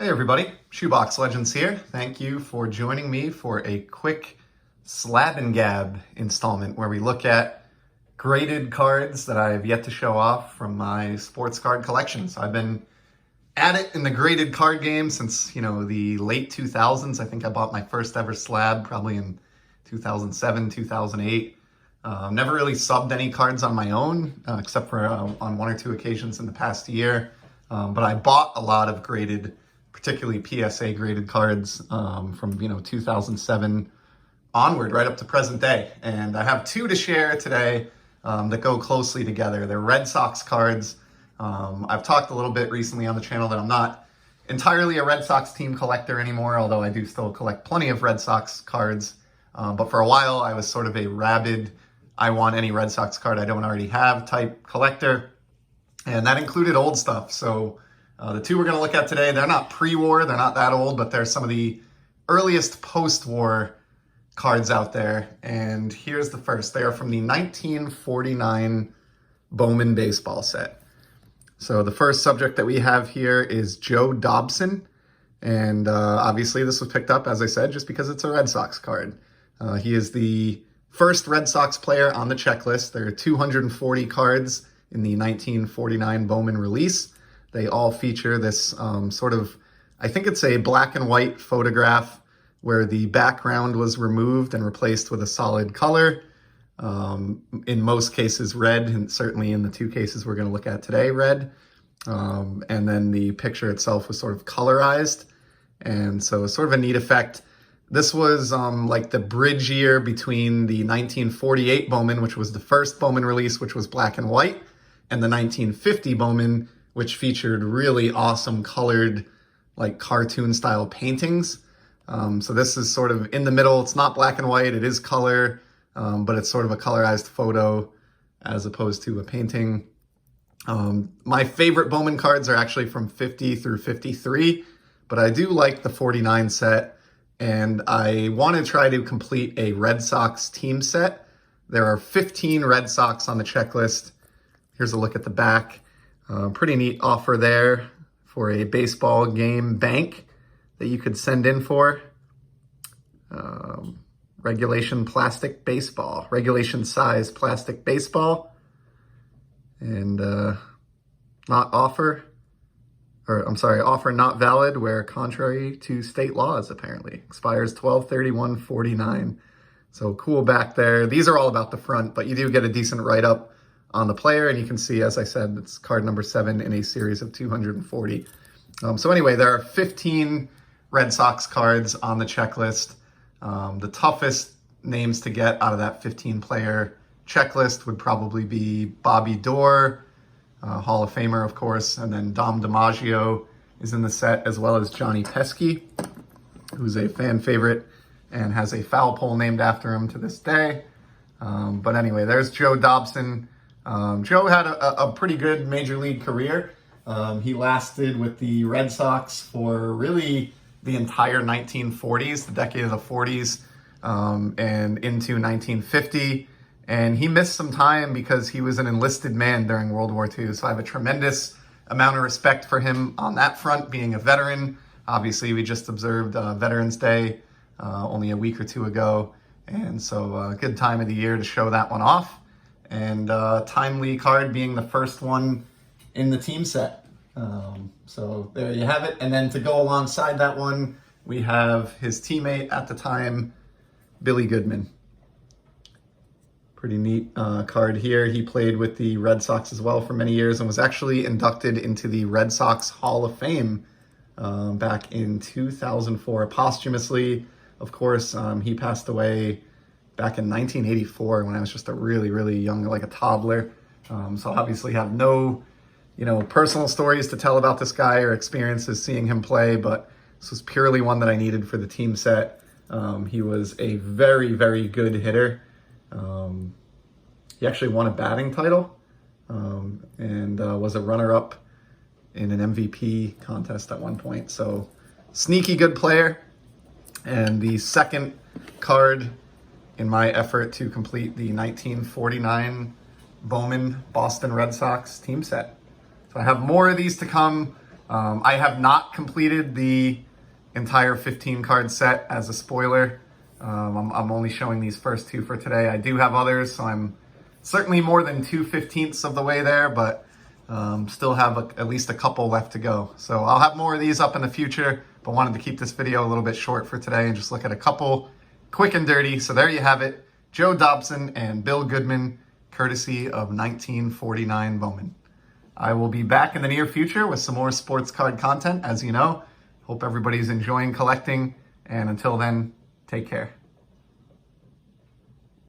Hey everybody, Shoebox Legends here. Thank you for joining me for a quick Slab Gab installment where we look at graded cards that I've yet to show off from my sports card collection. So I've been at it in the graded card game since, the late 2000s. I think I bought my first ever slab probably in 2007, 2008. Never really subbed any cards on my own, except for on one or two occasions in the past year. But I bought a lot of graded, particularly PSA graded cards from 2007 onward, right up to present day. And I have two to share today that go closely together. They're Red Sox cards. I've talked a little bit recently on the channel that I'm not entirely a Red Sox team collector anymore, although I do still collect plenty of Red Sox cards. But for a while, I was sort of a rabid, I want any Red Sox card I don't already have type collector. And that included old stuff. So the two we're going to look at today, they're not pre-war, they're not that old, but they're some of the earliest post-war cards out there. And here's the first. They are from the 1949 Bowman baseball set. So the first subject that we have here is Joe Dobson. And obviously this was picked up, as I said, just because it's a Red Sox card. He is the first Red Sox player on the checklist. There are 240 cards in the 1949 Bowman release. They all feature this sort of, I think it's a black and white photograph where the background was removed and replaced with a solid color. In most cases red, and certainly in the two cases we're going to look at today, red. And then the picture itself was sort of colorized. And so sort of a neat effect. This was like the bridge year between the 1948 Bowman, which was the first Bowman release, which was black and white, and the 1950 Bowman, which featured really awesome colored, like cartoon style paintings. So this is sort of in the middle. It's not black and white, it is color, but it's sort of a colorized photo as opposed to a painting. My favorite Bowman cards are actually from 50 through 53, but I do like the 49 set, and I want to try to complete a Red Sox team set. There are 15 Red Sox on the checklist. Here's a look at the back. Pretty neat offer there for a baseball game bank that you could send in for. Regulation plastic baseball, regulation size plastic baseball. And offer not valid where contrary to state laws, apparently. Expires 12/31/49. So cool back there. These are all about the front, but you do get a decent write-up on the player, and you can see, as I said, it's card number 7 in a series of 240. So anyway, there are 15 Red Sox cards on the checklist. The toughest names to get out of that 15-player checklist would probably be Bobby Doerr, Hall of Famer, of course, and then Dom DiMaggio is in the set, as well as Johnny Pesky, who's a fan favorite and has a foul pole named after him to this day. But anyway, there's Joe Dobson. Joe had a pretty good major league career. He lasted with the Red Sox for really the entire 1940s, the decade of the 40s, and into 1950. And he missed some time because he was an enlisted man during World War II. So I have a tremendous amount of respect for him on that front, being a veteran. Obviously, we just observed Veterans Day only a week or two ago. And so a good time of the year to show that one off. And timely card being the first one in the team set. So there you have it. And then to go alongside that one, we have his teammate at the time, Billy Goodman. Pretty neat card here. He played with the Red Sox as well for many years and was actually inducted into the Red Sox Hall of Fame back in 2004, posthumously. Of course, he passed away back in 1984 when I was just a really, really young, like a toddler. So obviously have no, personal stories to tell about this guy or experiences seeing him play, but this was purely one that I needed for the team set. He was a very, very good hitter. He actually won a batting title and was a runner-up in an MVP contest at one point. So sneaky good player. And the second card in my effort to complete the 1949 Bowman Boston Red Sox team set. So I have more of these to come. I have not completed the entire 15 card set as a spoiler. I'm only showing these first two for today. I do have others, so I'm certainly more than 2/15 of the way there, but still have at least a couple left to go. So I'll have more of these up in the future, but wanted to keep this video a little bit short for today and just look at a couple quick and dirty. So there you have it, Joe Dobson and Bill Goodman, courtesy of 1949 Bowman. I will be back in the near future with some more sports card content, as you know. Hope everybody's enjoying collecting, and until then, take care.